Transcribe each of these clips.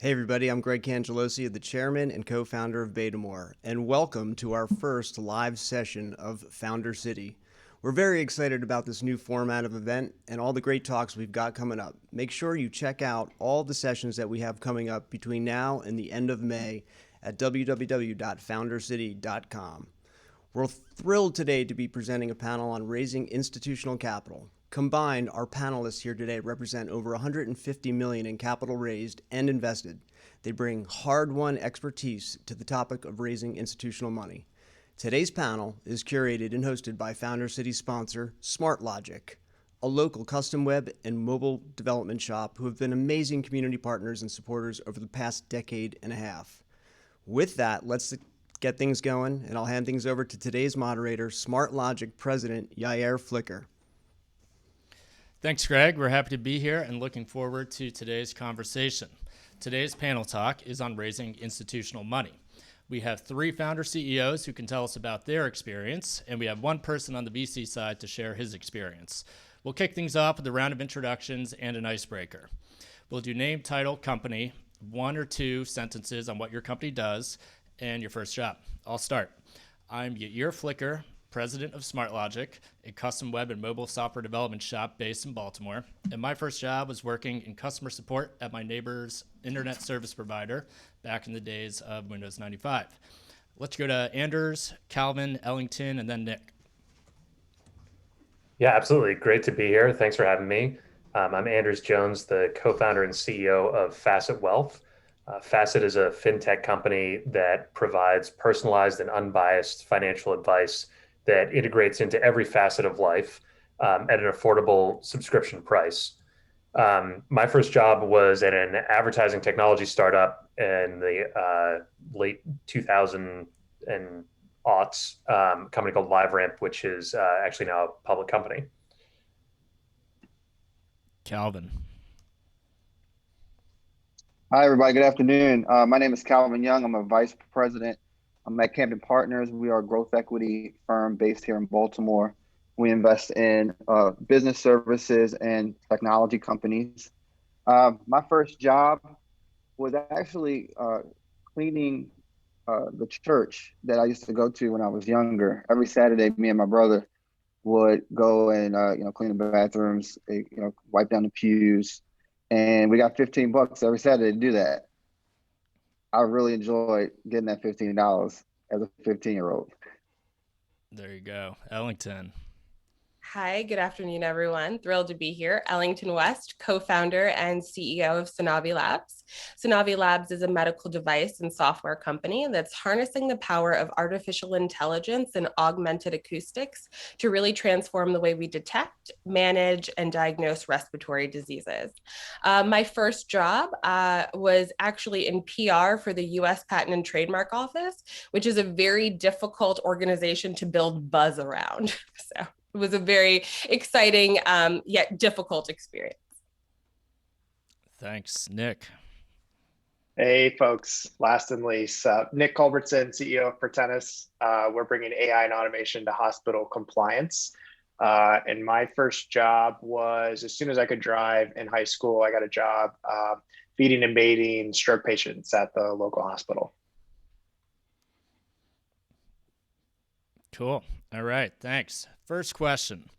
Hey everybody, I'm Greg Cangelosi, the chairman and co-founder of Betamore, and welcome to our first live session of Founder City. We're very excited about this new format of event and all the great talks we've got coming up. Make sure you check out all the sessions that we have coming up between now and the end of May at www.foundercity.com. We're thrilled today to be presenting a panel on raising institutional capital. Combined, our panelists here today represent over $150 million in capital raised and invested. They bring hard-won expertise to the topic of raising institutional money. Today's panel is curated and hosted by Founder City sponsor SmartLogic, a local custom web and mobile development shop who have been amazing community partners and supporters over the past decade and a half. With that, let's get things going, and I'll hand things over to today's moderator, SmartLogic President Yair Flicker. Thanks, Greg. We're happy to be here and looking forward to today's conversation. Today's panel talk is on raising institutional money. We have 3 founder CEOs who can tell us about their experience, and we have 1 person on the VC side to share his experience. We'll kick things off with a round of introductions and an icebreaker. We'll do name, title, company, 1 or 2 sentences on what your company does, and your first job. I'll start. I'm Yair Flicker, president of SmartLogic, a custom web and mobile software development shop based in Baltimore. And my first job was working in customer support at my neighbor's internet service provider back in the days of Windows 95. Let's go to Anders, Calvin, Ellington, and then Nick. Yeah, absolutely. Great to be here. Thanks for having me. I'm Anders Jones, the co-founder and CEO of Facet Wealth. Facet is a fintech company that provides personalized and unbiased financial advice that integrates into every facet of life at an affordable subscription price. My first job was at an advertising technology startup in the late 2000 and aughts, company called LiveRamp, which is actually now a public company. Calvin. Hi, everybody. Good afternoon. My name is Calvin Young. I'm a vice president. I'm at Camden Partners. We are a growth equity firm based here in Baltimore. We invest in business services and technology companies. My first job was actually cleaning the church that I used to go to when I was younger. Every Saturday, me and my brother would go and clean the bathrooms, wipe down the pews, and we got $15 every Saturday to do that. I really enjoyed getting that $15 as a 15-year-old. There you go. Ellington. Hi, good afternoon, everyone. Thrilled to be here. Ellington West, co-founder and CEO of Sonavi Labs. Sonavi Labs is a medical device and software company that's harnessing the power of artificial intelligence and augmented acoustics to really transform the way we detect, manage, and diagnose respiratory diseases. My first job was actually in PR for the US Patent and Trademark Office, which is a very difficult organization to build buzz around. So it was a very exciting yet difficult experience. Thanks. Nick. Hey, folks. Last and least, Nick Culbertson, CEO of Tennis. We're bringing AI and automation to hospital compliance. And my first job was, as soon as I could drive in high school, I got a job feeding and bathing stroke patients at the local hospital. Cool. All right. Thanks. First question.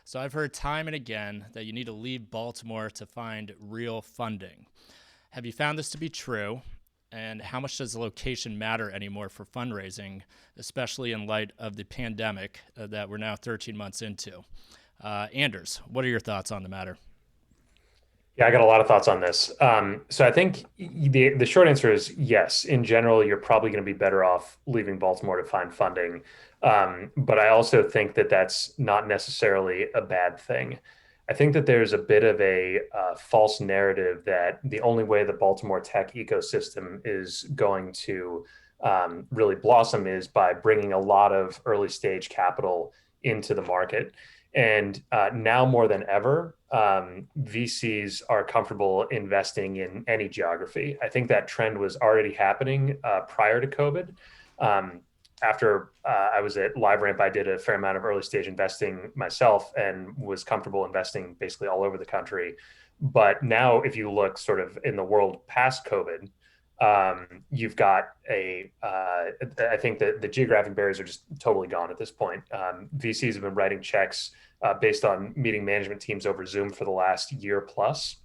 So I've heard time and again that you need to leave Baltimore to find real funding. Have you found this to be true? And how much does the location matter anymore for fundraising, especially in light of the pandemic that we're now 13 months into? Anders, what are your thoughts on the matter? Yeah, I got a lot of thoughts on this. So I think the short answer is yes. In general, you're probably going to be better off leaving Baltimore to find funding. But I also think that that's not necessarily a bad thing. I think that there's a bit of a false narrative that the only way the Baltimore tech ecosystem is going to really blossom is by bringing a lot of early stage capital into the market. And now more than ever, VCs are comfortable investing in any geography. I think that trend was already happening prior to COVID. After I was at LiveRamp, I did a fair amount of early stage investing myself and was comfortable investing basically all over the country. But now if you look sort of in the world past COVID, You've got I think that the geographic barriers are just totally gone at this point. VCs have been writing checks based on meeting management teams over Zoom for the last year plus.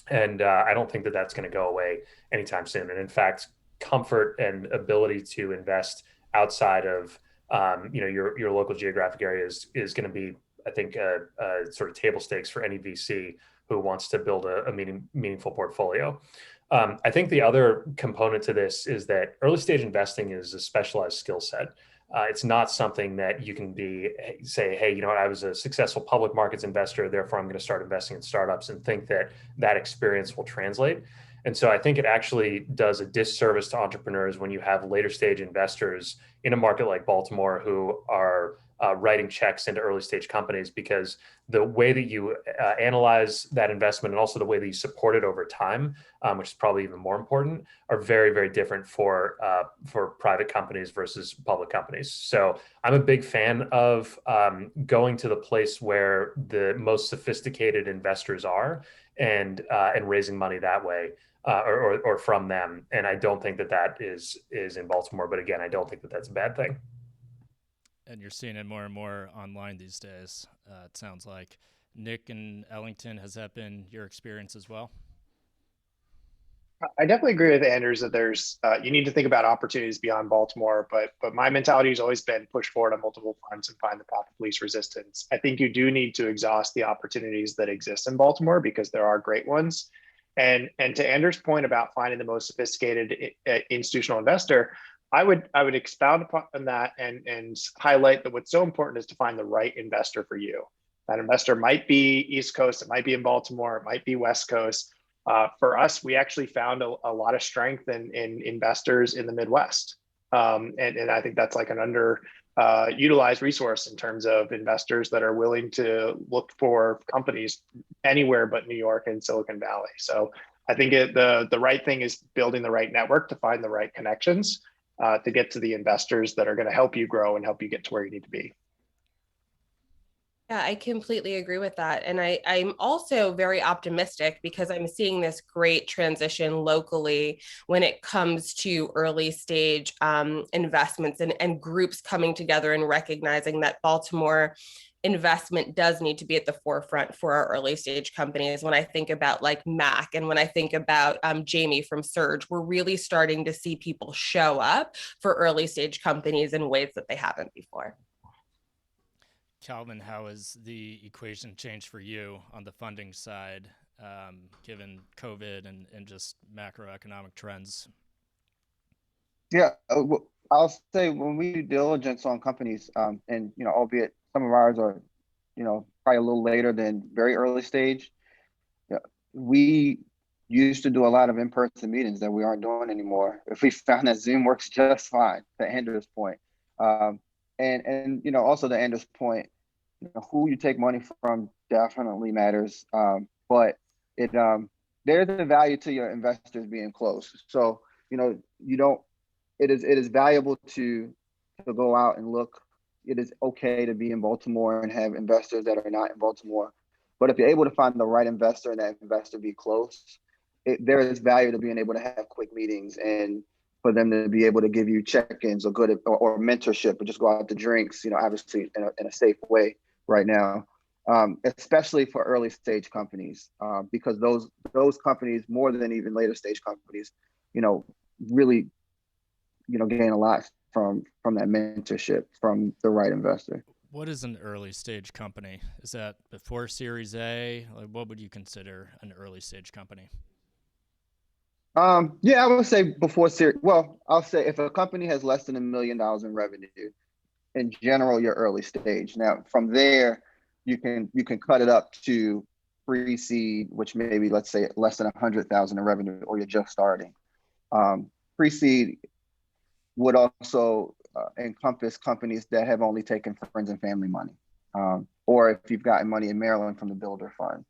And I don't think that that's going to go away anytime soon. And in fact, comfort and ability to invest outside of your local geographic area is going to be, I think, sort of table stakes for any VC who wants to build a meaningful portfolio. I think the other component to this is that early stage investing is a specialized skill set. It's not something that you can say, hey, you know what, I was a successful public markets investor, therefore I'm going to start investing in startups and think that that experience will translate. And so I think it actually does a disservice to entrepreneurs when you have later stage investors in a market like Baltimore who are writing checks into early stage companies, because the way that you analyze that investment and also the way that you support it over time, which is probably even more important, are very, very different for private companies versus public companies. So I'm a big fan of going to the place where the most sophisticated investors are and raising money that way. Or from them. And I don't think that is in Baltimore. But again, I don't think that that's a bad thing. And you're seeing it more and more online these days. It sounds like. Nick and Ellington, has that been your experience as well? I definitely agree with Anders that there's you need to think about opportunities beyond Baltimore, but my mentality has always been push forward on multiple fronts and find the path of least resistance. I think you do need to exhaust the opportunities that exist in Baltimore because there are great ones. And to Anders' point about finding the most sophisticated institutional investor, I would expound upon that and highlight that what's so important is to find the right investor for you. That investor might be East Coast, it might be in Baltimore, it might be West Cost. For us, we actually found a lot of strength in investors in the Midwest. And I think that's like an utilized resource in terms of investors that are willing to look for companies anywhere but New York and Silicon Valley. So I think the right thing is building the right network to find the right connections to get to the investors that are going to help you grow and help you get to where you need to be. Yeah, I completely agree with that. And I'm also very optimistic because I'm seeing this great transition locally when it comes to early stage investments and groups coming together and recognizing that Baltimore investment does need to be at the forefront for our early stage companies. When I think about like Mac and when I think about Jamie from Surge, we're really starting to see people show up for early stage companies in ways that they haven't before. Calvin, how has the equation changed for you on the funding side, given COVID and just macroeconomic trends? Yeah, I'll say when we do diligence on companies, and albeit some of ours are, probably a little later than very early stage, we used to do a lot of in-person meetings that we aren't doing anymore. If we found that Zoom works just fine, to Andrew's point. And also to Andrew's point, who you take money from definitely matters. But there's a value to your investors being close. So, it is valuable to go out and look. It is okay to be in Baltimore and have investors that are not in Baltimore. But if you're able to find the right investor and that investor be close, there is value to being able to have quick meetings and for them to be able to give you check-ins or mentorship or just go out to drinks, obviously in a safe way right now, especially for early stage companies, because those companies, more than even later stage companies, really, gain a lot from that mentorship from the right investor. What is an early stage company? Is that before Series A? Like, what would you consider an early stage company? Yeah, I would say before Series. Well, I'll say if a company has less than $1 million in revenue, in general, you're early stage. Now, from there, you can cut it up to pre-seed, which maybe let's say less than 100,000 in revenue, or you're just starting. Pre-seed would also encompass companies that have only taken friends and family money, or if you've gotten money in Maryland from the Builder Fund.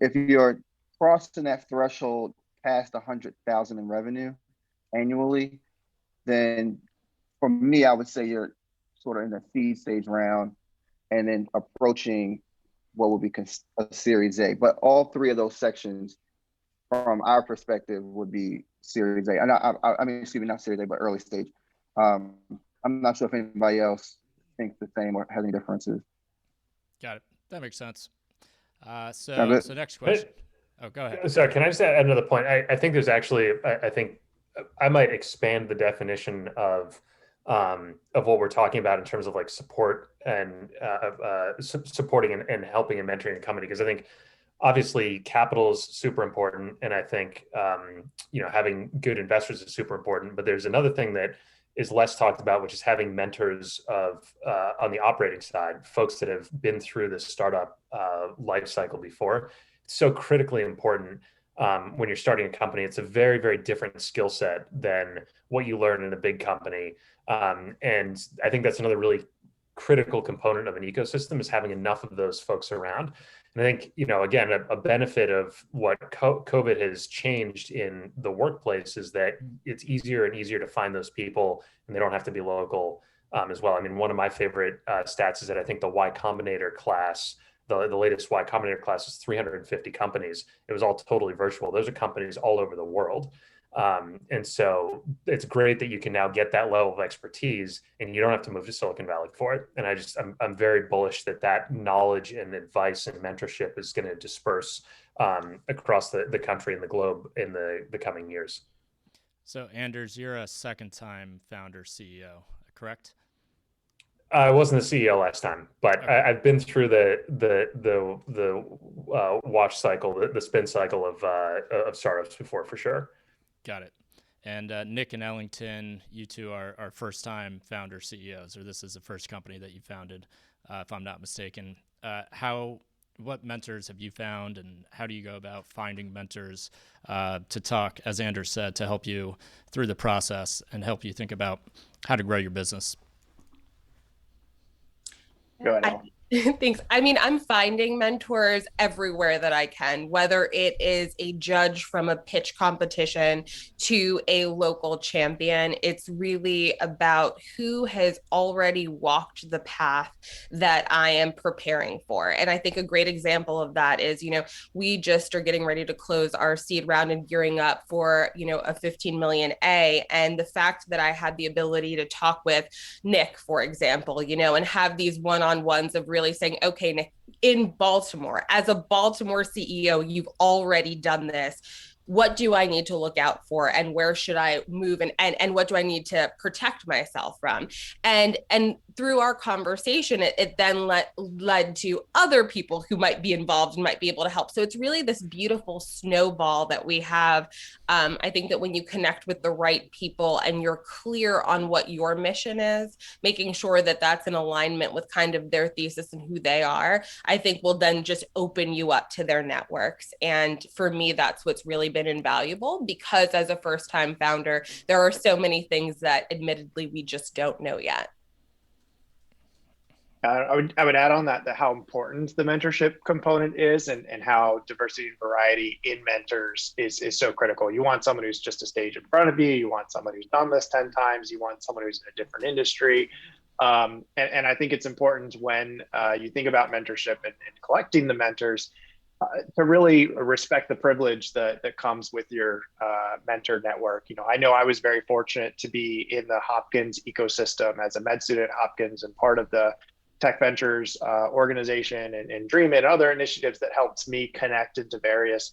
If you're crossing that threshold past 100,000 in revenue annually, then for me, I would say you're sort of in the seed stage round and then approaching what would be a Series A. But all three of those sections from our perspective would be Series A. And I mean, excuse me, not Series A, but early stage. I'm not sure if anybody else thinks the same or has any differences. Got it. That makes sense. Sound So good? next question. Oh, go ahead. So can I just add another point? I think there's actually, I think I might expand the definition of what we're talking about in terms of like support and supporting and helping and mentoring a company, because I think obviously capital is super important, and I think having good investors is super important. But there's another thing that is less talked about, which is having mentors of on the operating side, folks that have been through the startup life cycle before. It's so critically important when you're starting a company. It's a very, very different skill set than what you learn in a big company. And I think that's another really critical component of an ecosystem, is having enough of those folks around. And I think, again, a benefit of what COVID has changed in the workplace is that it's easier and easier to find those people, and they don't have to be local as well. I mean, one of my favorite stats is that I think the Y Combinator class, the latest Y Combinator class, is 350 companies. It was all totally virtual. Those are companies all over the world. And so it's great that you can now get that level of expertise and you don't have to move to Silicon Valley for it. And I'm very bullish that knowledge and advice and mentorship is going to disperse across the country and the globe in the coming years. So Anders, you're a second-time founder CEO, correct? I wasn't the CEO last time, but Okay. I've been through the watch cycle, the spin cycle of startups before, for sure. Got it. And Nick and Ellington, you two are first-time founder CEOs, or this is the first company that you founded, if I'm not mistaken. What mentors have you found, and how do you go about finding mentors to talk, as Anders said, to help you through the process and help you think about how to grow your business? Go ahead, Al. Thanks. I mean, I'm finding mentors everywhere that I can, whether it is a judge from a pitch competition to a local champion. It's really about who has already walked the path that I am preparing for. And I think a great example of that is, we just are getting ready to close our seed round and gearing up for, a 15 million A. And the fact that I had the ability to talk with Nick, for example, and have these one-on-ones of really saying, okay, Nick, in Baltimore, as a Baltimore CEO, you've already done this. What do I need to look out for, and where should I move, and what do I need to protect myself from? And through our conversation, it then led to other people who might be involved and might be able to help. So it's really this beautiful snowball that we have. I think that when you connect with the right people and you're clear on what your mission is, making sure that that's in alignment with kind of their thesis and who they are, I think will then just open you up to their networks. And for me, that's what's really been invaluable, because as a first-time founder, there are so many things that admittedly we just don't know yet. I would add on that how important the mentorship component is, and how diversity and variety in mentors is so critical. You want someone who's just a stage in front of you. You want someone who's done this 10 times. You want someone who's in a different industry. And I think it's important when you think about mentorship and collecting the mentors to really respect the privilege that comes with your mentor network. I know I was very fortunate to be in the Hopkins ecosystem as a med student at Hopkins and part of the Tech Ventures organization and Dream and other initiatives that helped me connect into various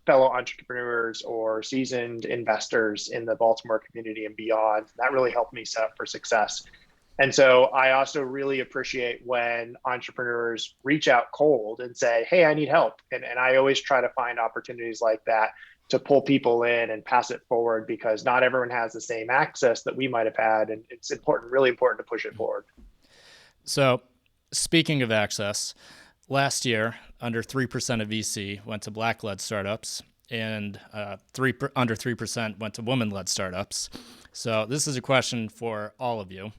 fellow entrepreneurs or seasoned investors in the Baltimore community and beyond. That really helped me set up for success. And so I also really appreciate when entrepreneurs reach out cold and say, hey, I need help. And I always try to find opportunities like that to pull people in and pass it forward, because not everyone has the same access that we might have had. And it's really important to push it forward. So speaking of access, last year, under 3% of VC went to Black-led startups, and under 3% went to woman-led startups. So this is a question for all of you.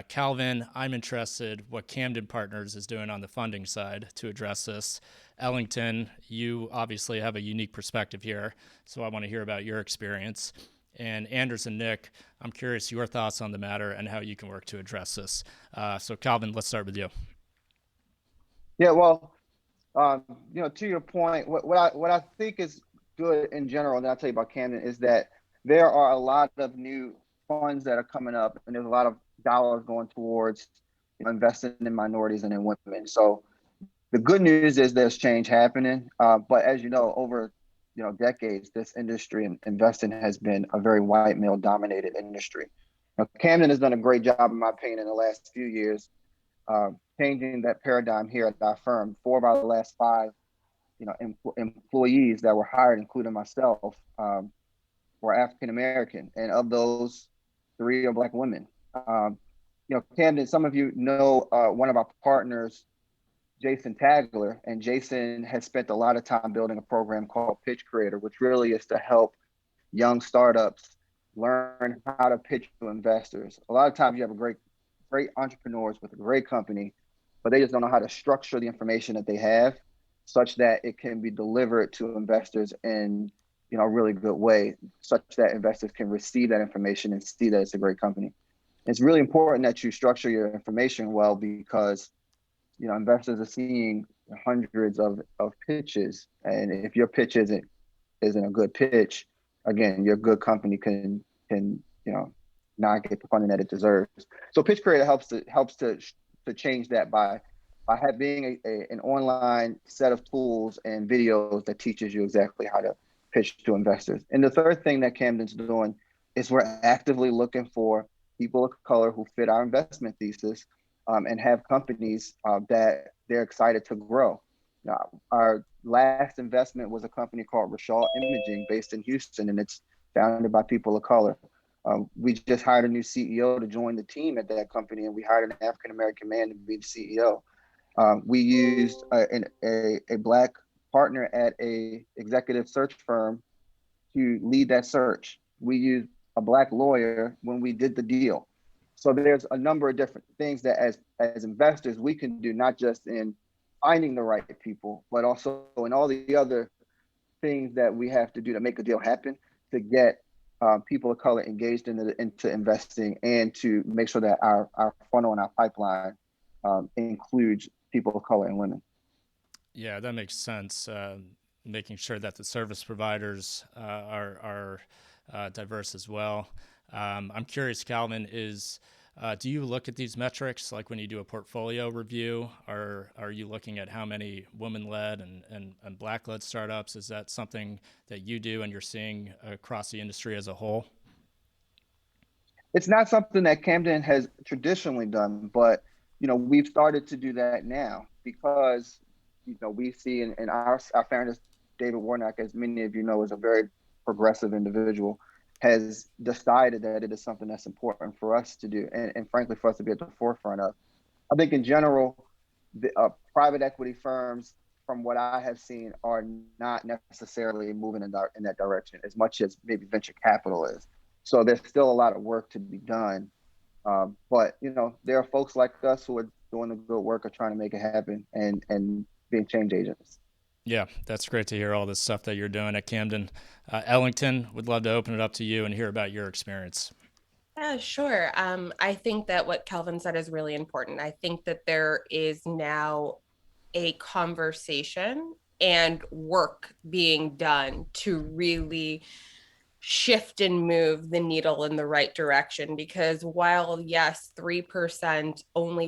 Calvin, I'm interested what Camden Partners is doing on the funding side to address this. Ellington, you obviously have a unique perspective here, so I want to hear about your experience. And Anders and Nick, I'm curious your thoughts on the matter and how you can work to address this. So Calvin, let's start with you. Yeah, well, to your point, what I think is good in general, and I'll tell you about Camden, is that there are a lot of new funds that are coming up, and there's a lot of dollars going towards investing in minorities and in women. So the good news is there's change happening, but as you know, over decades, this industry and investing has been a very white male dominated industry. Now, Camden has done a great job, in my opinion, in the last few years, changing that paradigm here at our firm. 4 of our last 5, employees that were hired, including myself, were African American, and of those, 3 are Black women. Camden, some of you know one of our partners, Jason Tagler, and Jason has spent a lot of time building a program called Pitch Creator, which really is to help young startups learn how to pitch to investors. A lot of times you have great entrepreneurs with a great company, but they just don't know how to structure the information that they have such that it can be delivered to investors in a really good way, such that investors can receive that information and see that it's a great company. It's really important that you structure your information well, because investors are seeing hundreds of pitches, and if your pitch isn't a good pitch, again, your good company can not get the funding that it deserves. So Pitch Creator helps to change that by being an online set of tools and videos that teaches you exactly how to pitch to investors. And the third thing that Camden's doing is we're actively looking for people of color who fit our investment thesis, and have companies that they're excited to grow. Now, our last investment was a company called Rashal Imaging based in Houston, and it's founded by people of color. We just hired a new CEO to join the team at that company, and we hired an African-American man to be the CEO. We used a Black partner at a executive search firm to lead that search. We used a Black lawyer when we did the deal. So there's a number of different things that as investors we can do, not just in finding the right people, but also in all the other things that we have to do to make a deal happen, to get people of color engaged into investing, and to make sure that our funnel and our pipeline includes people of color and women. Yeah, that makes sense. Making sure that the service providers are diverse as well. I'm curious, Calvin, do you look at these metrics like when you do a portfolio review? Are you looking at how many women-led and Black-led startups? Is that something that you do and you're seeing across the industry as a whole? It's not something that Camden has traditionally done, but we've started to do that now, because we see in our founder, David Warnock, as many of you know, is a very progressive individual, has decided that it is something that's important for us to do, and frankly, for us to be at the forefront of. I think in general, the private equity firms, from what I have seen, are not necessarily moving in that direction as much as maybe venture capital is. So there's still a lot of work to be done. But there are folks like us who are doing the good work of trying to make it happen and being change agents. Yeah, that's great to hear all this stuff that you're doing at Camden. Ellington, would love to open it up to you and hear about your experience. Yeah, sure. I think that what Calvin said is really important. I think that there is now a conversation and work being done to really shift and move the needle in the right direction, because while yes, only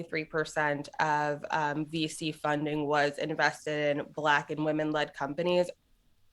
3% of VC funding was invested in Black and women-led companies,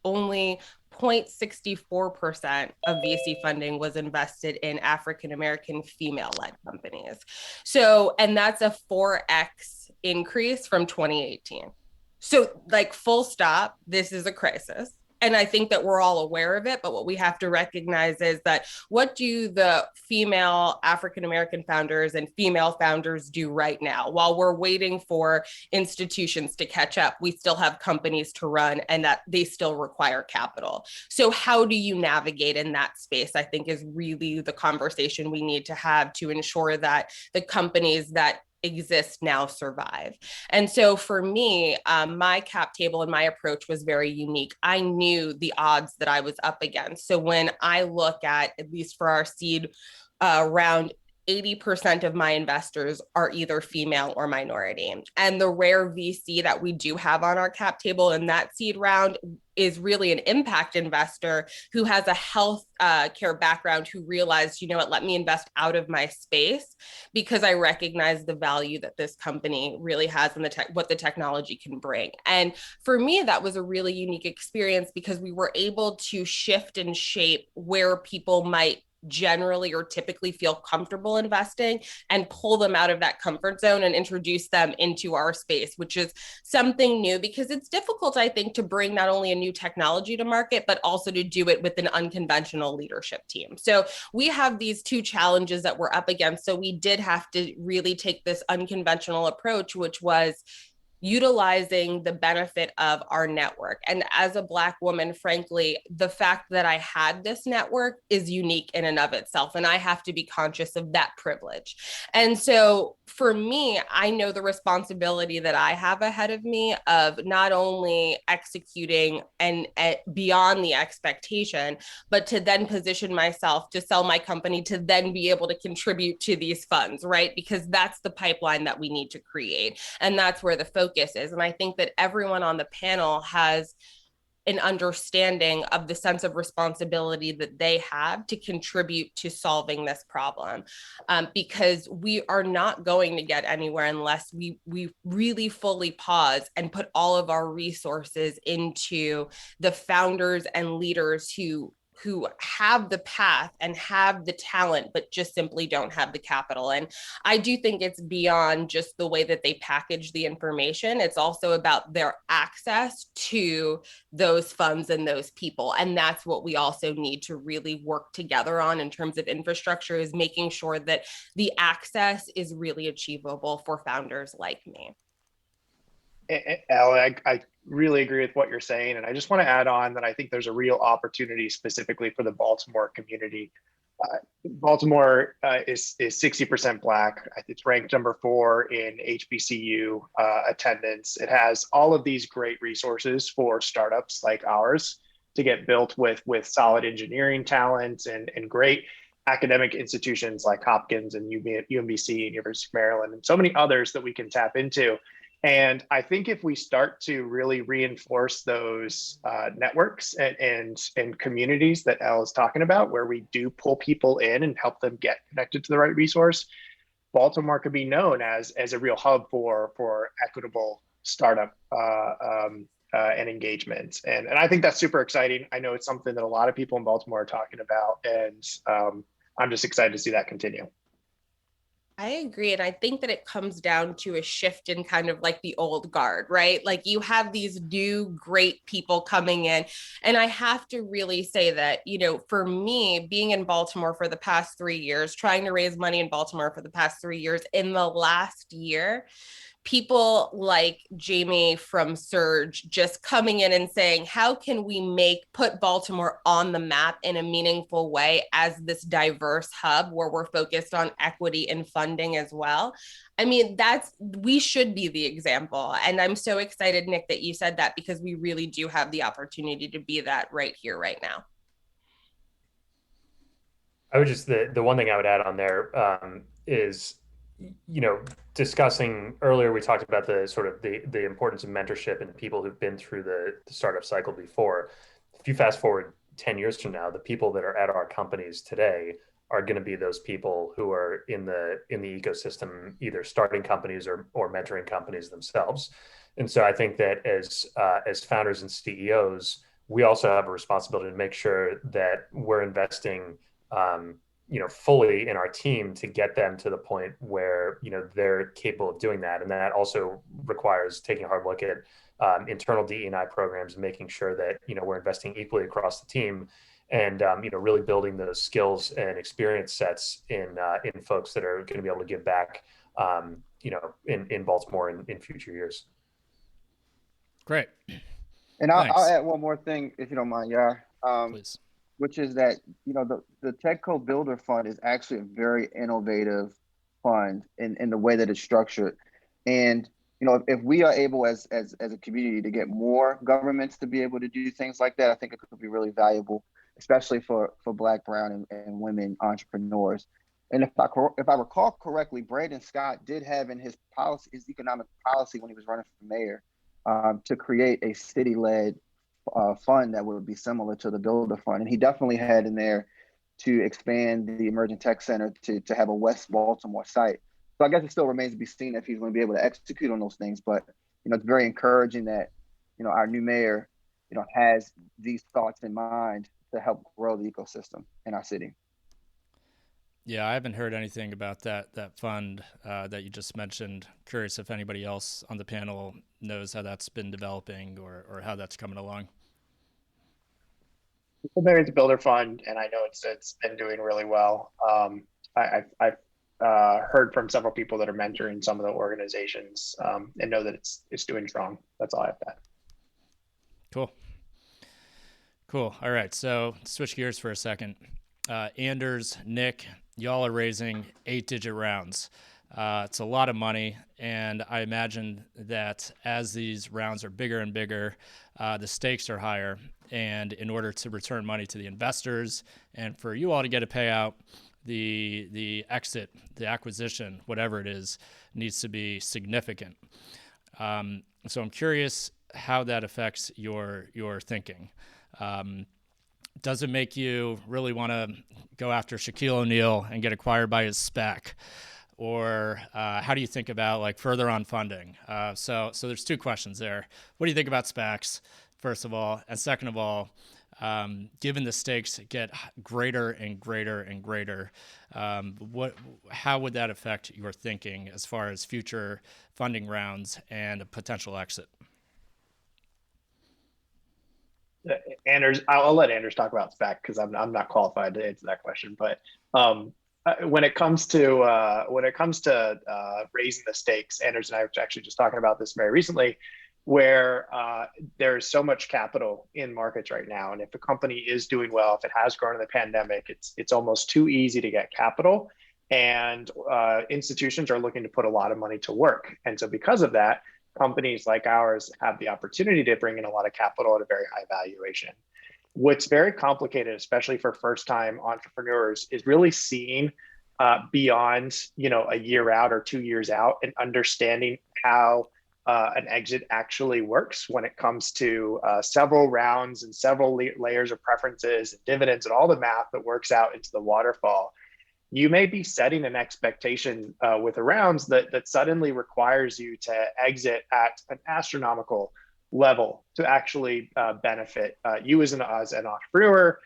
only 0.64% of VC funding was invested in African American female-led companies. So, and that's a 4x increase from 2018. So, like, full stop, this is a crisis. And I think that we're all aware of it, but what we have to recognize is that what do the female African American founders and female founders do right now? While we're waiting for institutions to catch up, we still have companies to run, and that they still require capital. So how do you navigate in that space, I think, is really the conversation we need to have to ensure that the companies that exist now survive. And so for me, my cap table and my approach was very unique. I knew the odds that I was up against. So when I look at least for our seed round 80% of my investors are either female or minority. And the rare VC that we do have on our cap table in that seed round is really an impact investor who has a health care background, who realized, you know what, let me invest out of my space because I recognize the value that this company really has and what the technology can bring. And for me, that was a really unique experience because we were able to shift and shape where people might generally or typically feel comfortable investing and pull them out of that comfort zone and introduce them into our space, which is something new because it's difficult, I think, to bring not only a new technology to market, but also to do it with an unconventional leadership team. So we have these two challenges that we're up against. So we did have to really take this unconventional approach, which was utilizing the benefit of our network. And as a Black woman, frankly, the fact that I had this network is unique in and of itself. And I have to be conscious of that privilege. And so for me, I know the responsibility that I have ahead of me of not only executing and beyond the expectation, but to then position myself to sell my company to then be able to contribute to these funds, right? Because that's the pipeline that we need to create. And that's where the focus is. And I think that everyone on the panel has an understanding of the sense of responsibility that they have to contribute to solving this problem, because we are not going to get anywhere unless we really fully pause and put all of our resources into the founders and leaders who have the path and have the talent, but just simply don't have the capital. And I do think it's beyond just the way that they package the information. It's also about their access to those funds and those people. And that's what we also need to really work together on in terms of infrastructure, is making sure that the access is really achievable for founders like me. Allie, I really agree with what you're saying. And I just want to add on that I think there's a real opportunity specifically for the Baltimore community. Baltimore is 60% Black. It's ranked number 4 in HBCU attendance. It has all of these great resources for startups like ours to get built with solid engineering talent and great academic institutions like Hopkins and UMBC and University of Maryland and so many others that we can tap into. And I think if we start to really reinforce those networks and communities that Elle is talking about, where we do pull people in and help them get connected to the right resource, Baltimore could be known as a real hub for equitable startup and engagement. And I think that's super exciting. I know it's something that a lot of people in Baltimore are talking about, and I'm just excited to see that continue. I agree. And I think that it comes down to a shift in kind of like the old guard, right? Like you have these new great people coming in. And I have to really say that, you know, for me, being in Baltimore for the past 3 years, trying to raise money in Baltimore for the past 3 years, in the last year, people like Jamie from Surge just coming in and saying, how can we put Baltimore on the map in a meaningful way as this diverse hub where we're focused on equity and funding as well? I mean, we should be the example. And I'm so excited, Nick, that you said that, because we really do have the opportunity to be that right here, right now. I would just, the one thing I would add on there is, you know, discussing earlier, we talked about the sort of the importance of mentorship and people who've been through the startup cycle before. If you fast forward 10 years from now, the people that are at our companies today are going to be those people who are in the ecosystem, either starting companies or mentoring companies themselves. And so I think that as founders and CEOs, we also have a responsibility to make sure that we're investing fully in our team to get them to the point where, they're capable of doing that. And that also requires taking a hard look at internal DE&I programs and making sure that, we're investing equally across the team and, really building those skills and experience sets in folks that are going to be able to give back, in Baltimore in future years. Great. And I'll add one more thing, if you don't mind, yeah. Please. Which is that, the TechCo Builder Fund is actually a very innovative fund in the way that it's structured. And, if we are able as a community to get more governments to be able to do things like that, I think it could be really valuable, especially for Black, brown, and women entrepreneurs. And if I recall correctly, Brandon Scott did have in his policy, his economic policy when he was running for mayor, to create a city-led fund that would be similar to the Builder Fund. And he definitely had in there to expand the Emerging Tech Center to have a West Baltimore site. So I guess it still remains to be seen if he's going to be able to execute on those things. But, it's very encouraging that, our new mayor, has these thoughts in mind to help grow the ecosystem in our city. Yeah, I haven't heard anything about that fund that you just mentioned. Curious if anybody else on the panel knows how that's been developing or how that's coming along. There's a Builder Fund, and I know it's been doing really well. I've heard from several people that are mentoring some of the organizations, and know that it's doing strong. That's all I have to add. Cool. All right, so switch gears for a second. Anders, Nick, y'all are raising 8-digit rounds. It's a lot of money, and I imagine that as these rounds are bigger and bigger, the stakes are higher. And in order to return money to the investors and for you all to get a payout, the exit, the acquisition, whatever it is, needs to be significant. So I'm curious how that affects your thinking. Does it make you really want to go after Shaquille O'Neal and get acquired by his SPAC? Or how do you think about like further on funding? So there's two questions there. What do you think about SPACs, first of all? And second of all, given the stakes get greater and greater and greater, how would that affect your thinking as far as future funding rounds and a potential exit? Anders, I'll let Anders talk about SPAC because I'm not qualified to answer that question. But when it comes to raising the stakes, Anders and I were actually just talking about this very recently, where there's so much capital in markets right now, and if a company is doing well, if it has grown in the pandemic, it's almost too easy to get capital, and institutions are looking to put a lot of money to work, and so because of that, companies like ours have the opportunity to bring in a lot of capital at a very high valuation. What's very complicated, especially for first-time entrepreneurs, is really seeing beyond a year out or 2 years out and understanding how an exit actually works when it comes to several rounds and several layers of preferences and dividends and all the math that works out into the waterfall. You may be setting an expectation with the rounds that suddenly requires you to exit at an astronomical level to actually benefit you as an entrepreneur,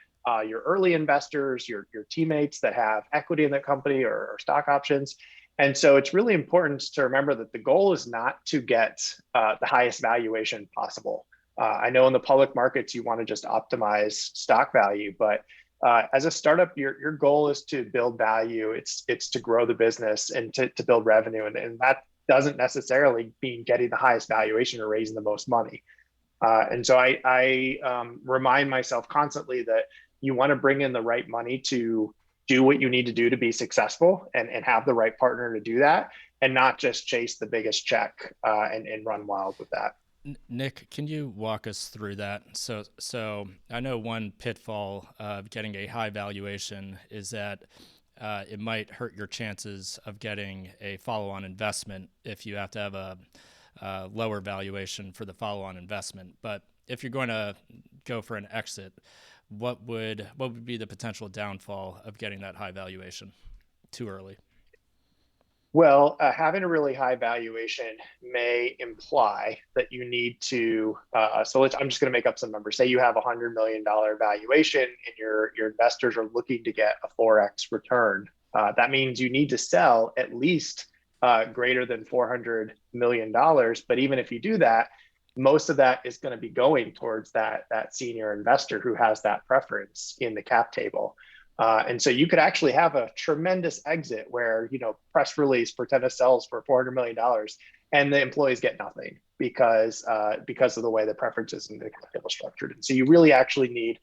your early investors, your teammates that have equity in the company or stock options. And so it's really important to remember that the goal is not to get the highest valuation possible. I know in the public markets, you want to just optimize stock value, but as a startup, your goal is to build value. It's to grow the business and to build revenue. And that doesn't necessarily mean getting the highest valuation or raising the most money. And so I remind myself constantly that you want to bring in the right money to do what you need to do to be successful and have the right partner to do that, and not just chase the biggest check and run wild with that. Nick, can you walk us through that? So I know one pitfall of getting a high valuation is that it might hurt your chances of getting a follow-on investment if you have to have a lower valuation for the follow-on investment. But if you're going to go for an exit, what would be the potential downfall of getting that high valuation too early? Well, having a really high valuation may imply that you need to, I'm just going to make up some numbers. Say you have a $100 million valuation and your investors are looking to get a 4x return. That means you need to sell at least greater than $400 million. But even if you do that, most of that is going to be going towards that senior investor who has that preference in the cap table. And so you could actually have a tremendous exit where, press release Tennis sells for $400 million and the employees get nothing because of the way the preferences in the cap table structured. And so you really actually need,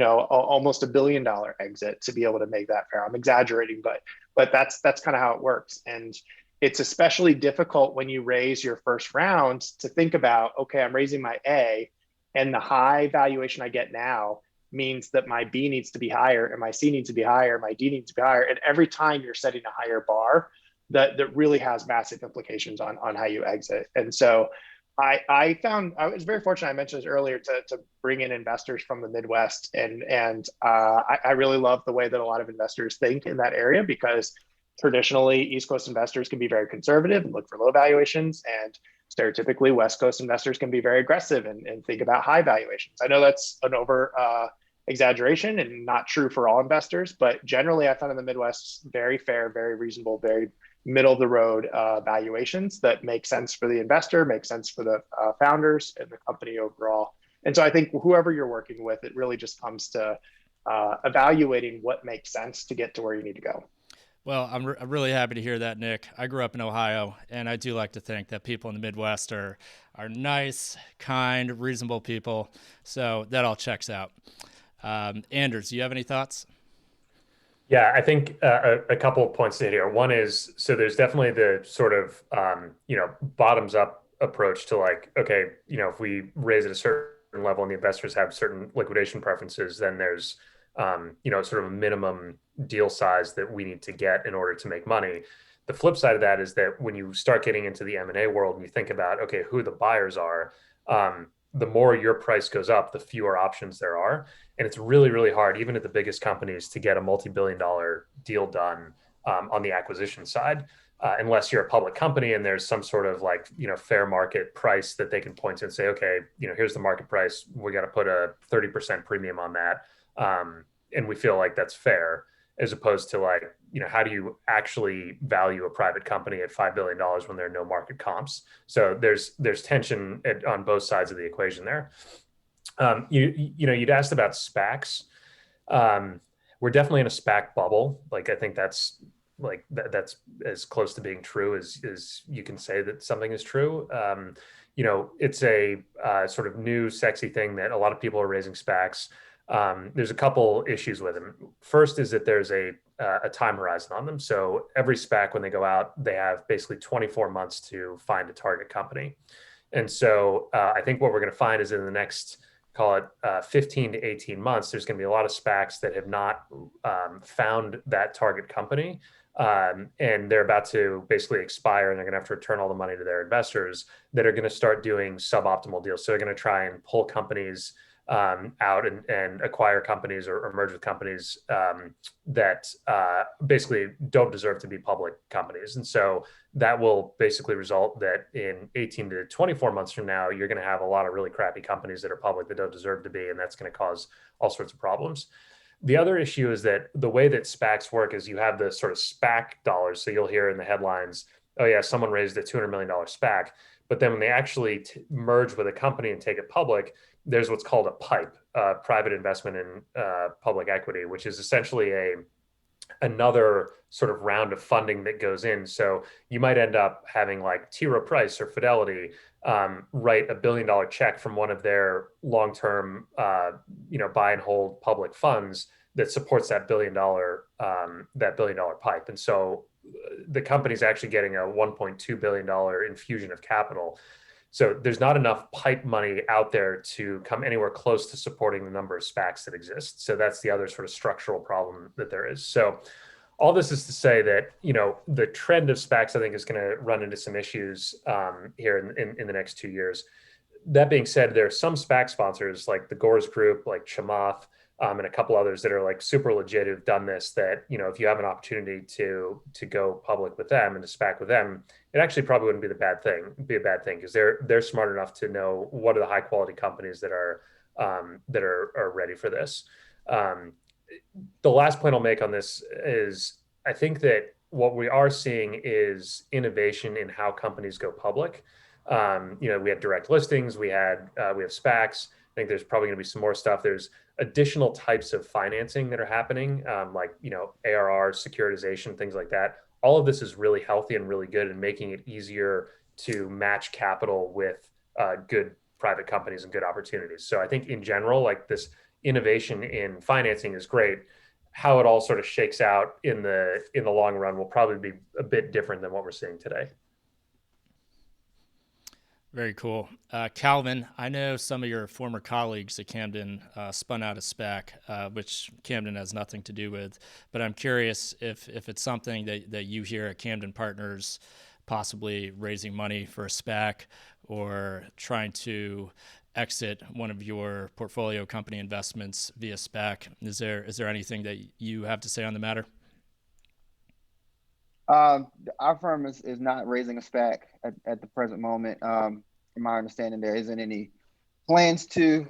almost $1 billion exit to be able to make that fair. I'm exaggerating, but that's kind of how it works. And it's especially difficult when you raise your first round to think about, okay, I'm raising my A and the high valuation I get now means that my B needs to be higher and my C needs to be higher, my D needs to be higher. And every time you're setting a higher bar, that really has massive implications on how you exit. And so I found, I was very fortunate, I mentioned this earlier, to bring in investors from the Midwest. And I really love the way that a lot of investors think in that area, because traditionally East Coast investors can be very conservative and look for low valuations, and stereotypically West Coast investors can be very aggressive and think about high valuations. I know that's an over exaggeration and not true for all investors, but generally I found in the Midwest very fair, very reasonable, very middle of the road valuations that make sense for the investor, make sense for the founders and the company overall. And so I think whoever you're working with, it really just comes to evaluating what makes sense to get to where you need to go. Well, I'm really happy to hear that, Nick. I grew up in Ohio, and I do like to think that people in the Midwest are nice, kind, reasonable people. So that all checks out. Anders, do you have any thoughts? Yeah, I think a couple of points to hit here. One is, so there's definitely the sort of, bottoms up approach to like, okay, if we raise at a certain level and the investors have certain liquidation preferences, then there's, sort of a minimum deal size that we need to get in order to make money. The flip side of that is that when you start getting into the M&A world and you think about, okay, who the buyers are, the more your price goes up, the fewer options there are. And it's really, really hard, even at the biggest companies, to get a multi-billion-dollar deal done on the acquisition side, unless you're a public company and there's some sort of like, fair market price that they can point to and say, okay, here's the market price. We got to put a 30% premium on that. And we feel like that's fair, as opposed to like, how do you actually value a private company at $5 billion when there are no market comps? So there's tension on both sides of the equation there. You'd asked about SPACs. We're definitely in a SPAC bubble. Like, I think that's that's as close to being true as you can say that something is true. It's a sort of new sexy thing that a lot of people are raising SPACs. There's a couple issues with them. First is that there's a time horizon on them. So every SPAC, when they go out, they have basically 24 months to find a target company. And so I think what we're going to find is in the next, call it 15 to 18 months, there's going to be a lot of SPACs that have not found that target company. And they're about to basically expire, and they're going to have to return all the money to their investors, that are going to start doing suboptimal deals. So they're going to try and pull companies out and acquire companies or merge with companies that basically don't deserve to be public companies. And so that will basically result that in 18 to 24 months from now, you're going to have a lot of really crappy companies that are public that don't deserve to be, and that's going to cause all sorts of problems. The other issue is that the way that SPACs work is you have the sort of SPAC dollars. So you'll hear in the headlines, oh yeah, someone raised a $200 million SPAC. But then when they actually merge with a company and take it public, there's what's called a PIPE, private investment in public equity, which is essentially another sort of round of funding that goes in. So you might end up having like T. Rowe Price or Fidelity write $1 billion check from one of their long-term, buy and hold public funds that supports that $1 billion PIPE. And so the company's actually getting a $1.2 billion infusion of capital. So there's not enough PIPE money out there to come anywhere close to supporting the number of SPACs that exist. So that's the other sort of structural problem that there is. So all this is to say that, the trend of SPACs, I think, is going to run into some issues here in the next 2 years. That being said, there are some SPAC sponsors like the Gores Group, like Chamath, and a couple others that are like super legit who've done this, that, if you have an opportunity to go public with them and to SPAC with them, it actually probably wouldn't be a bad thing because they're smart enough to know what are the high quality companies that are ready for this. The last point I'll make on this is I think that what we are seeing is innovation in how companies go public. We had direct listings, we have SPACs. I think there's probably going to be some more stuff. There's additional types of financing that are happening, like ARR, securitization, things like that. All of this is really healthy and really good, and making it easier to match capital with good private companies and good opportunities. So I think in general, like, this innovation in financing is great. How it all sort of shakes out in the long run will probably be a bit different than what we're seeing today. Very cool. Calvin, I know some of your former colleagues at Camden spun out a SPAC, which Camden has nothing to do with, but I'm curious if it's something that you hear at Camden Partners, possibly raising money for a SPAC or trying to exit one of your portfolio company investments via SPAC. Is there anything that you have to say on the matter? Our firm is not raising a SPAC at the present moment. From my understanding, there isn't any plans to.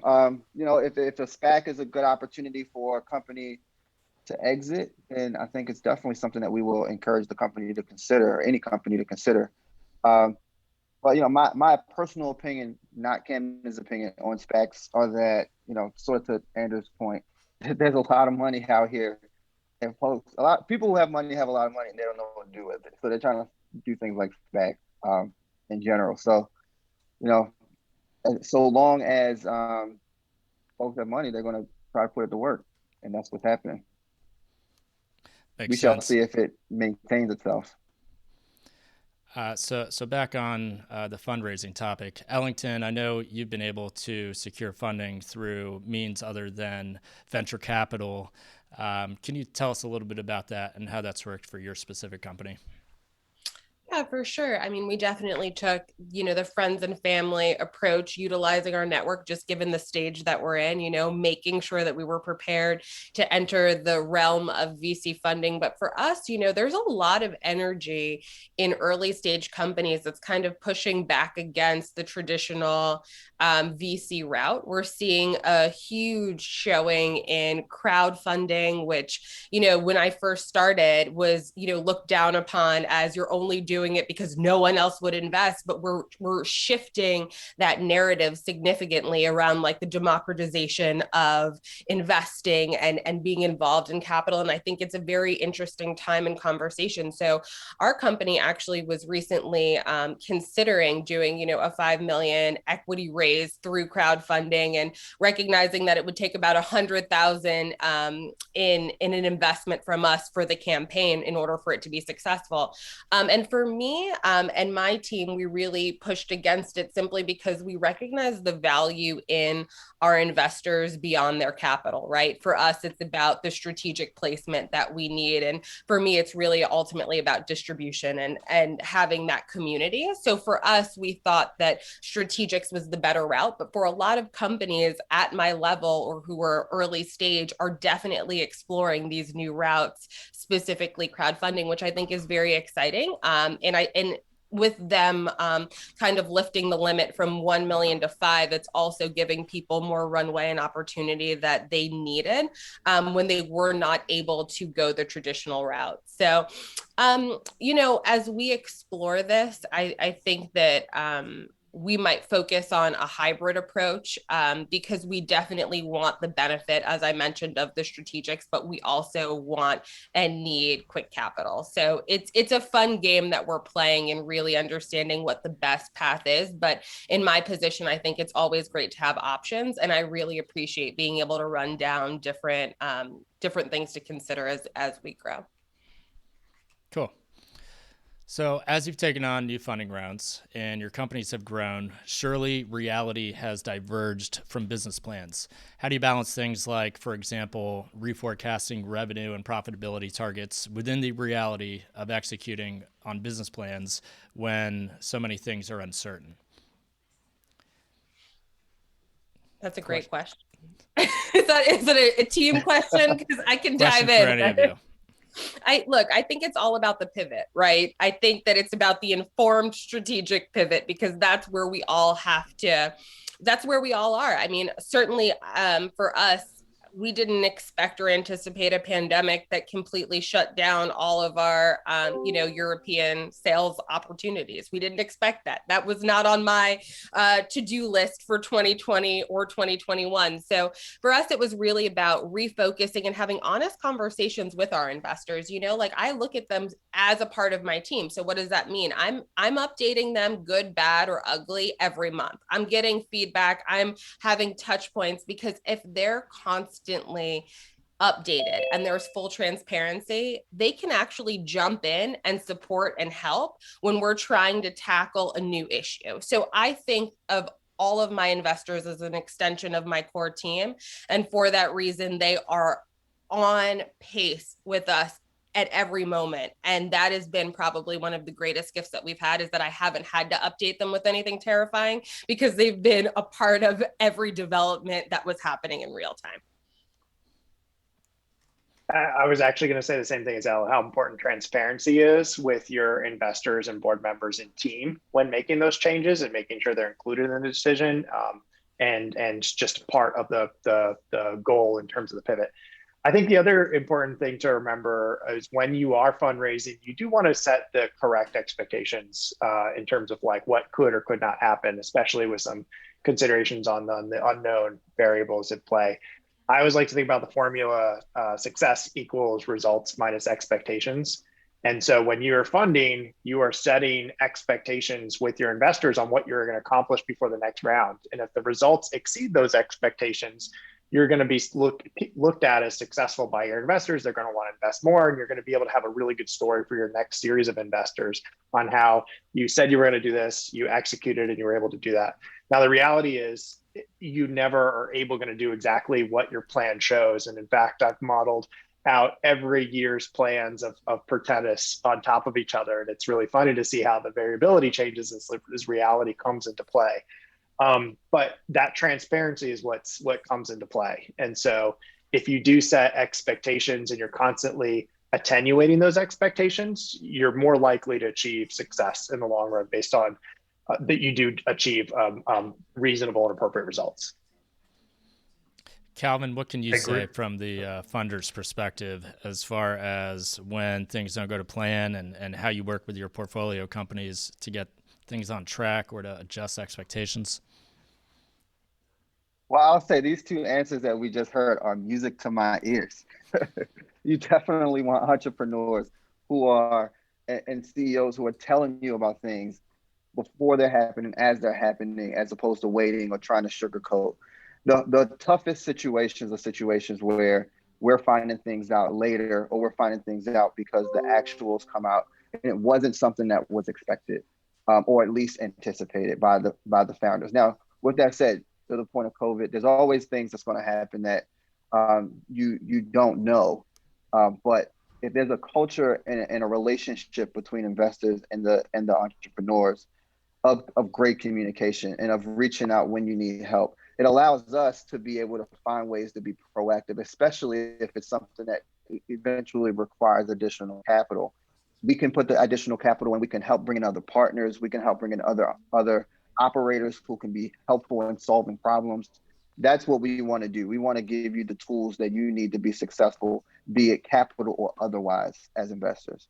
If a SPAC is a good opportunity for a company to exit, then I think it's definitely something that we will encourage the company to consider, or any company to consider. But my personal opinion, not Camden's opinion, on SPACs are that, sort of to Andrew's point, there's a lot of money out here. And folks, a lot of people who have money have a lot of money and they don't know what to do with it. So they're trying to do things like SPAC in general. So, so long as folks have money, they're going to try to put it to work. And that's what's happening. We shall see if it maintains itself. So back on the fundraising topic, Ellington, I know you've been able to secure funding through means other than venture capital. Can you tell us a little bit about that and how that's worked for your specific company? Yeah, for sure. I mean, we definitely took, the friends and family approach, utilizing our network, just given the stage that we're in, making sure that we were prepared to enter the realm of VC funding. But for us, there's a lot of energy in early stage companies that's kind of pushing back against the traditional VC route. We're seeing a huge showing in crowdfunding, which, when I first started was, looked down upon as you're only doing it because no one else would invest. But we're shifting that narrative significantly around like the democratization of investing and being involved in capital. And I think it's a very interesting time and conversation. So our company actually was recently considering doing, a 5 million equity raise through crowdfunding, and recognizing that it would take about 100,000 in an investment from us for the campaign in order for it to be successful. And for me and my team, we really pushed against it simply because we recognize the value in our investors beyond their capital, right? For us, it's about the strategic placement that we need. And for me, it's really ultimately about distribution and having that community. So for us, we thought that strategics was the better route. But for a lot of companies at my level or who are early stage are definitely exploring these new routes, specifically crowdfunding, which I think is very exciting. And with them kind of lifting the limit from 1 million to 5, it's also giving people more runway and opportunity that they needed when they were not able to go the traditional route. So, as we explore this, I think that we might focus on a hybrid approach because we definitely want the benefit, as I mentioned, of the strategics, but we also want and need quick capital. So it's a fun game that we're playing and really understanding what the best path is. But in my position, I think it's always great to have options, and I really appreciate being able to run down different things to consider as we grow. Cool. So as you've taken on new funding rounds and your companies have grown, surely reality has diverged from business plans. How do you balance things like, for example, reforecasting revenue and profitability targets within the reality of executing on business plans when so many things are uncertain? That's a great question. Is it a team question? Because I can dive in. For any of you. I think it's all about the pivot, right? I think that it's about the informed strategic pivot, because that's where we all that's where we all are. I mean, certainly for us, we didn't expect or anticipate a pandemic that completely shut down all of our, European sales opportunities. We didn't expect that. That was not on my to-do list for 2020 or 2021. So for us, it was really about refocusing and having honest conversations with our investors. I look at them as a part of my team. So what does that mean? I'm updating them, good, bad, or ugly, every month. I'm getting feedback. I'm having touch points, because if they're constantly updated and there's full transparency, they can actually jump in and support and help when we're trying to tackle a new issue. So I think of all of my investors as an extension of my core team. And for that reason, they are on pace with us at every moment. And that has been probably one of the greatest gifts that we've had, is that I haven't had to update them with anything terrifying, because they've been a part of every development that was happening in real time. I was actually going to say the same thing as Elle, how important transparency is with your investors and board members and team when making those changes and making sure they're included in the decision, and just part of the goal in terms of the pivot. I think the other important thing to remember is when you are fundraising, you do want to set the correct expectations in terms of like what could or could not happen, especially with some considerations on the unknown variables at play. I always like to think about the formula, success equals results minus expectations. And so when you're funding, you are setting expectations with your investors on what you're going to accomplish before the next round. And if the results exceed those expectations, you're going to be looked at as successful by your investors. They're going to want to invest more, and you're going to be able to have a really good story for your next series of investors on how you said you were going to do this, you executed, and you were able to do that. Now, the reality is you never are able going to do exactly what your plan shows. And in fact, I've modeled out every year's plans of Pertennis on top of each other. And it's really funny to see how the variability changes as reality comes into play. But that transparency is what comes into play. And so if you do set expectations and you're constantly attenuating those expectations, you're more likely to achieve success in the long run based on that you do achieve reasonable and appropriate results. Calvin, what can you say from the funder's perspective as far as when things don't go to plan, and how you work with your portfolio companies to get things on track or to adjust expectations? Well, I'll say these two answers that we just heard are music to my ears. You definitely want entrepreneurs who are and CEOs who are telling you about things before they're happening, as they're happening, as opposed to waiting or trying to sugarcoat. The toughest situations are situations where we're finding things out later, or we're finding things out because the actuals come out and it wasn't something that was expected, or at least anticipated by the founders. Now, with that said, to the point of COVID, there's always things that's going to happen that you don't know. But if there's a culture and a relationship between investors and the entrepreneurs of great communication and of reaching out when you need help, it allows us to be able to find ways to be proactive, especially if it's something that eventually requires additional capital. We can put the additional capital and we can help bring in other partners. We can help bring in other operators who can be helpful in solving problems. That's what we want to do. We want to give you the tools that you need to be successful, be it capital or otherwise, as investors.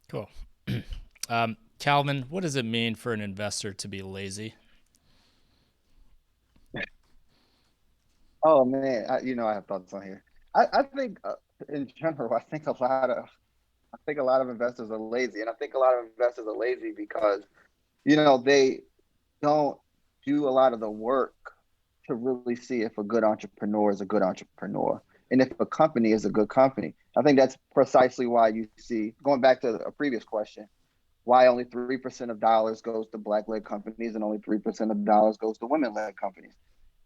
Cool. Calvin, what does it mean for an investor to be lazy? Oh man, I have thoughts on here. I think in general, I think a lot of investors are lazy, and I think a lot of investors are lazy because, they don't do a lot of the work to really see if a good entrepreneur is a good entrepreneur, and if a company is a good company. I think that's precisely why you see, going back to a previous question, why only 3% of dollars goes to Black-led companies and only 3% of dollars goes to women-led companies.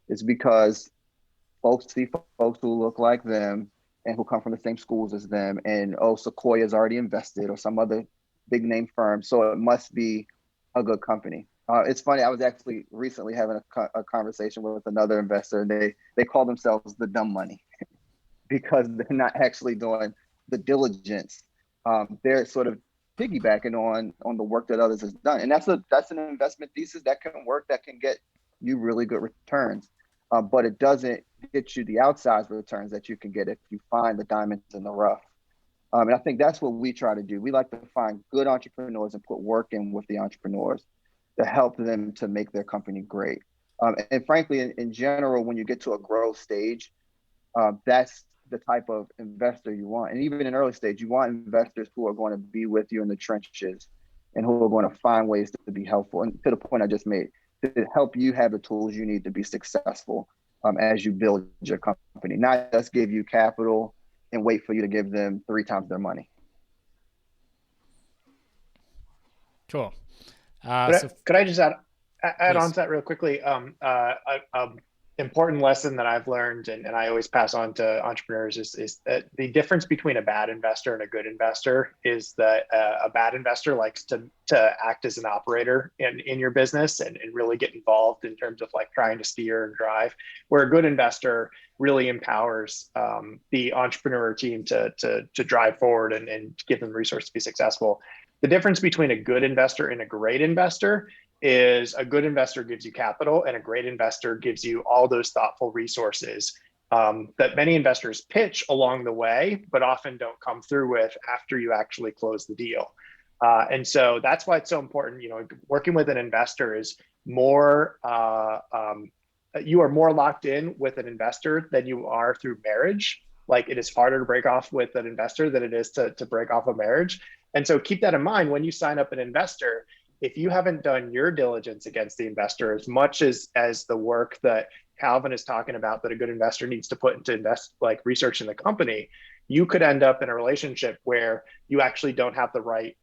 It's because folks see folks who look like them and who come from the same schools as them, and Sequoia's already invested, or some other big name firm, so it must be a good company. It's funny, I was actually recently having a conversation with another investor, and they call themselves the dumb money because they're not actually doing the diligence. They're sort of piggybacking on the work that others has done, and that's an investment thesis that can work, that can get you really good returns, but it doesn't get you the outsized returns that you can get if you find the diamonds in the rough. And I think that's what we try to do. We like to find good entrepreneurs and put work in with the entrepreneurs to help them to make their company great. And frankly, in general, when you get to a growth stage, that's the type of investor you want. And even in early stage, you want investors who are going to be with you in the trenches and who are going to find ways to be helpful. And to the point I just made, to help you have the tools you need to be successful as you build your company, not just give you capital and wait for you to give them 3 times their money. Cool. Could I just add Please. on to that real quickly? Important lesson that I've learned, and I always pass on to entrepreneurs, is that the difference between a bad investor and a good investor is that a bad investor likes to act as an operator in your business and really get involved in terms of like trying to steer and drive, where a good investor really empowers the entrepreneur team to drive forward and give them the resources to be successful. The difference between a good investor and a great investor is a good investor gives you capital and a great investor gives you all those thoughtful resources that many investors pitch along the way, but often don't come through with after you actually close the deal. And so that's why it's so important, working with an investor is more, you are more locked in with an investor than you are through marriage. Like it is harder to break off with an investor than it is to break off a marriage. And so keep that in mind when you sign up an investor. If you haven't done your diligence against the investor as much as the work that Calvin is talking about that a good investor needs to put into research in the company, you could end up in a relationship where you actually don't have the right,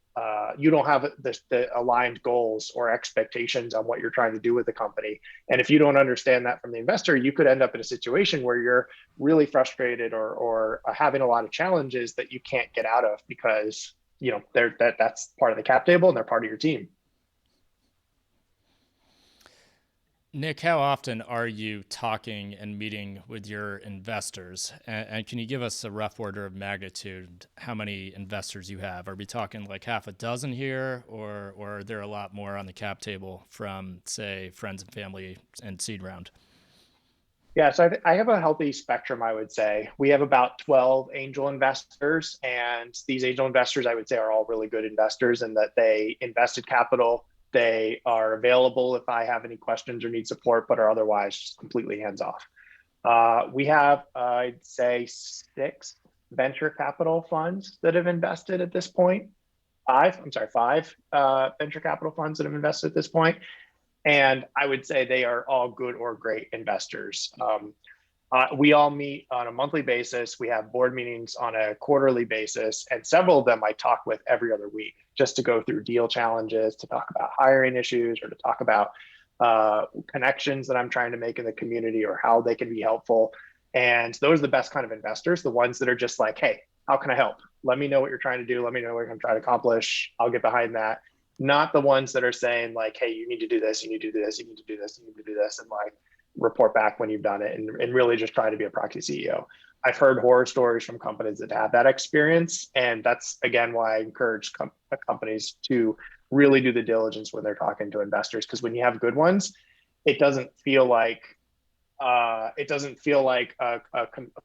you don't have the aligned goals or expectations on what you're trying to do with the company. And if you don't understand that from the investor, you could end up in a situation where you're really frustrated or having a lot of challenges that you can't get out of because that's part of the cap table and they're part of your team. Nick, how often are you talking and meeting with your investors? And can you give us a rough order of magnitude, how many investors you have? Are we talking like half a dozen here, or are there a lot more on the cap table from, say, friends and family and seed round? Yeah, so I have a healthy spectrum, I would say. We have about 12 angel investors, and these angel investors, I would say, are all really good investors in that they invested capital. They are available if I have any questions or need support, but are otherwise just completely hands off. We have, I'd say, 6 venture capital funds that have invested at this point. 5 venture capital funds that have invested at this point. And I would say they are all good or great investors. We all meet on a monthly basis. We have board meetings on a quarterly basis, and several of them I talk with every other week just to go through deal challenges, to talk about hiring issues, or to talk about connections that I'm trying to make in the community or how they can be helpful. And those are the best kind of investors, the ones that are just like, hey, how can I help? Let me know what you're trying to do. Let me know what you're going to try to accomplish. I'll get behind that. Not the ones that are saying like, hey, you need to do this, you need to do this, you need to do this, you need to do this, and like report back when you've done it and really just try to be a proxy CEO. I've heard horror stories from companies that have that experience. And that's, again, why I encourage companies to really do the diligence when they're talking to investors. Because when you have good ones, it doesn't feel like a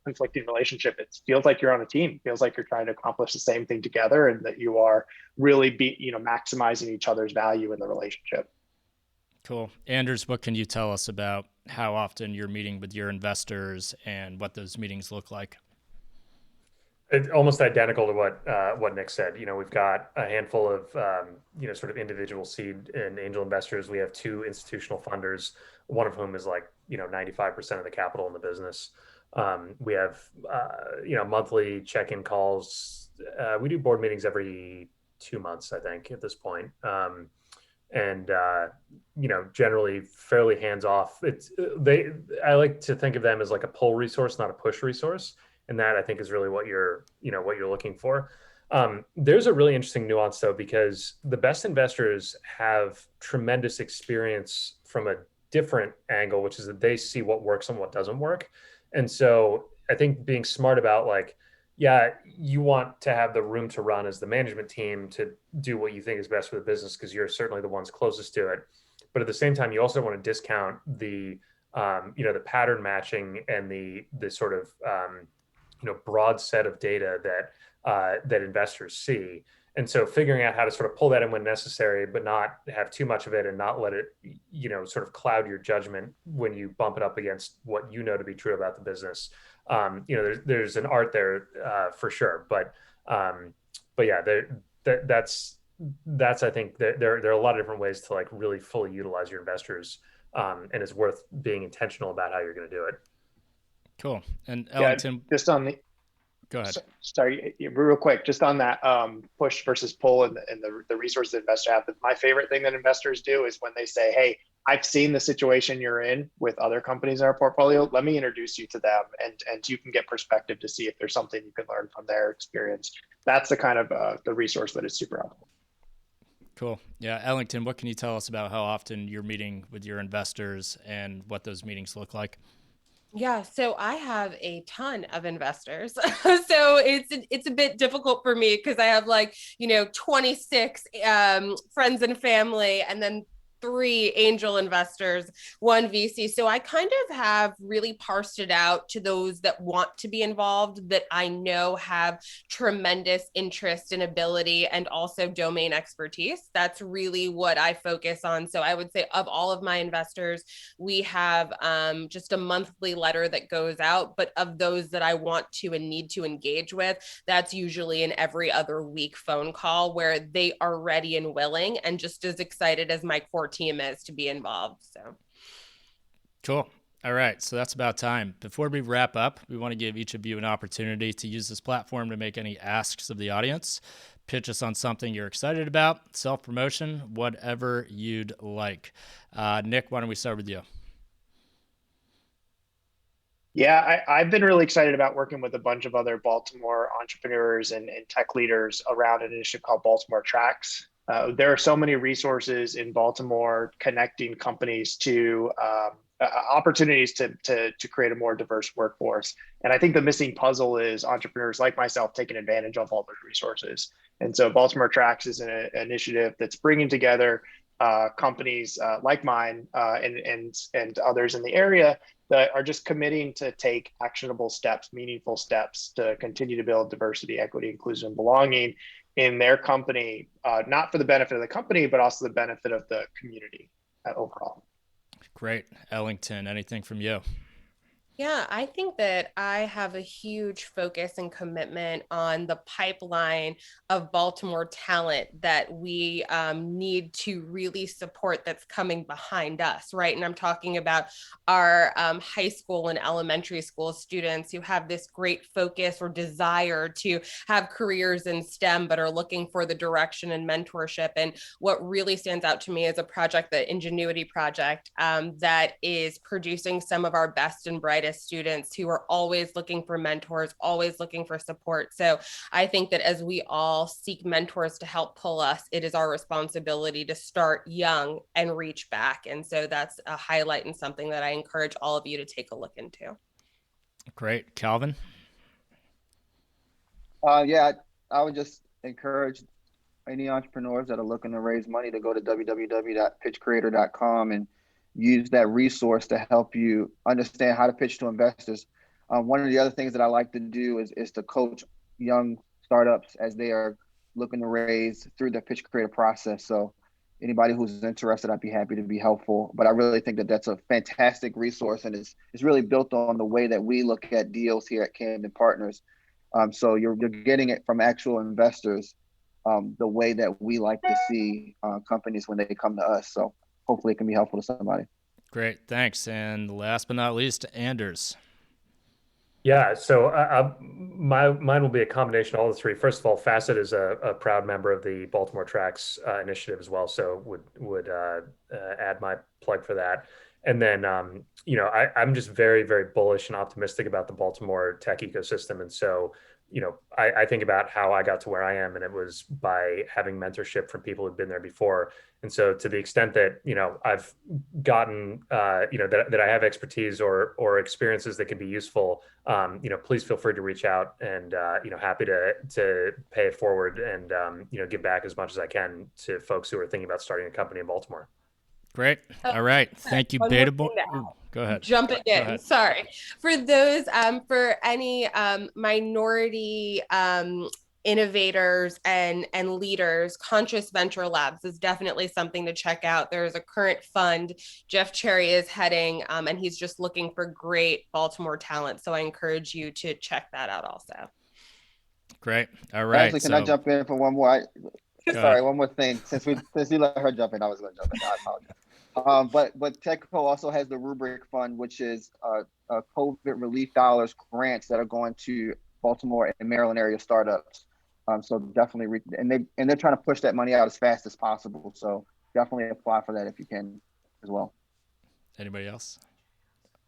conflicting relationship. It feels like you're on a team. It feels like you're trying to accomplish the same thing together, and that you are really maximizing each other's value in the relationship. Cool. Anders, what can you tell us about how often you're meeting with your investors and what those meetings look like? It's almost identical to what Nick said. We've got a handful of sort of individual seed and angel investors. We have 2 institutional funders, one of whom is 95% of the capital in the business. We have monthly check-in calls. We do board meetings every 2 months, I think, at this point. And generally fairly hands off. I like to think of them as like a pull resource, not a push resource. And that, I think, is really what you're looking for. There's a really interesting nuance though, because the best investors have tremendous experience from a different angle, which is that they see what works and what doesn't work. And so I think being smart about you want to have the room to run as the management team to do what you think is best for the business, because you're certainly the ones closest to it. But at the same time, you also want to discount the pattern matching and the sort of broad set of data that investors see. And so figuring out how to sort of pull that in when necessary, but not have too much of it and not let it, sort of cloud your judgment when you bump it up against what you know to be true about the business. There's an art there for sure. But yeah, that's that's, I think there are a lot of different ways to like really fully utilize your investors. And it's worth being intentional about how you're going to do it. Cool. And Yeah, Ellington, just on the go ahead. sorry, real quick, just on that push versus pull and the resources that investors have. My favorite thing that investors do is when they say, "Hey, I've seen the situation you're in with other companies in our portfolio. Let me introduce you to them, and you can get perspective to see if there's something you can learn from their experience." That's the kind of the resource that is super helpful. Cool. Yeah, Ellington, what can you tell us about how often you're meeting with your investors and what those meetings look like? Yeah, so I have a ton of investors. So it's a bit difficult for me because I have 26 friends and family, and then three angel investors, one VC. So I kind of have really parsed it out to those that want to be involved, that I know have tremendous interest and ability and also domain expertise. That's really what I focus on. So I would say of all of my investors, we have just a monthly letter that goes out, but of those that I want to and need to engage with, that's usually an every other week phone call where they are ready and willing and just as excited as my core team is to be involved. So Cool. All right, so that's about time. Before we wrap up, we want to give each of you an opportunity to use this platform to make any asks of the audience. Pitch us on something you're excited about, self-promotion, whatever you'd like. Nick, why don't we start with you? Yeah, I've been really excited about working with a bunch of other Baltimore entrepreneurs and tech leaders around an initiative called Baltimore Tracks. There are so many resources in Baltimore connecting companies to opportunities to create a more diverse workforce. And I think the missing puzzle is entrepreneurs like myself taking advantage of all those resources. And so Baltimore Tracks is an initiative that's bringing together companies like mine and others in the area that are just committing to take actionable steps, meaningful steps to continue to build diversity, equity, inclusion, and belonging in their company, not for the benefit of the company, but also the benefit of the community overall. Great. Ellington, anything from you? yeah, I think that I have a huge focus and commitment on the pipeline of Baltimore talent that we need to really support that's coming behind us, right? And I'm talking about our high school and elementary school students who have this great focus or desire to have careers in STEM, but are looking for the direction and mentorship. And what really stands out to me is a project, the Ingenuity Project, that is producing some of our best and brightest students who are always looking for mentors, always looking for support. So I think that as we all seek mentors to help pull us, it is our responsibility to start young and reach back. And so that's a highlight and something that I encourage all of you to take a look into. Great. Calvin? Yeah, I would just encourage any entrepreneurs that are looking to raise money to go to www.pitchcreator.com and use that resource to help you understand how to pitch to investors. One of the other things that I like to do is to coach young startups as they are looking to raise through the pitch creator process. So anybody who's interested, I'd be happy to be helpful. But I really think that that's a fantastic resource, and it's really built on the way that we look at deals here at Camden Partners. So you're getting it from actual investors, the way that we like to see companies when they come to us. So hopefully it can be helpful to somebody. Great. Thanks. And last but not least, Anders. Yeah, so mine will be a combination of all the three. First of all, Facet is a proud member of the Baltimore Tracks initiative as well, so would add my plug for that. And then I'm just very, very bullish and optimistic about the Baltimore tech ecosystem, and so I think about how I got to where I am, and it was by having mentorship from people who've been there before. And so to the extent that, I've gotten, that I have expertise or experiences that can be useful, please feel free to reach out, and, happy to pay it forward and, give back as much as I can to folks who are thinking about starting a company in Baltimore. Great. All right. Thank you, Beta Boy. Go ahead. Jumping in. Sorry. For those, for any minority innovators and leaders, Conscious Venture Labs is definitely something to check out. There's a current fund Jeff Cherry is heading, and he's just looking for great Baltimore talent. So I encourage you to check that out also. Great. All right. Actually, can I jump in for one more? Sorry, one more thing. Since you let her jump in, I was going to jump in. I apologize. But TechCo also has the Rubric Fund, which is COVID relief dollars grants that are going to Baltimore and Maryland area startups. So definitely, they're trying to push that money out as fast as possible. So definitely apply for that if you can as well. Anybody else?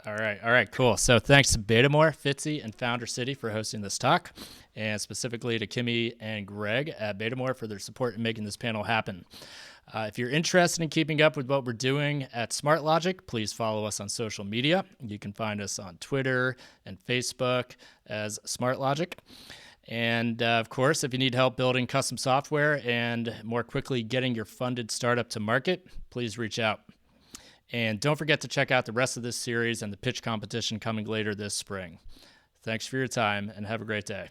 All right, cool. So thanks to Betamore, Fitzy, and Founder City for hosting this talk, and specifically to Kimmy and Greg at Betamore for their support in making this panel happen. If you're interested in keeping up with what we're doing at Smart Logic, please follow us on social media. You can find us on Twitter and Facebook as Smart Logic. And of course, if you need help building custom software and more quickly getting your funded startup to market, please reach out. And don't forget to check out the rest of this series and the pitch competition coming later this spring. Thanks for your time and have a great day.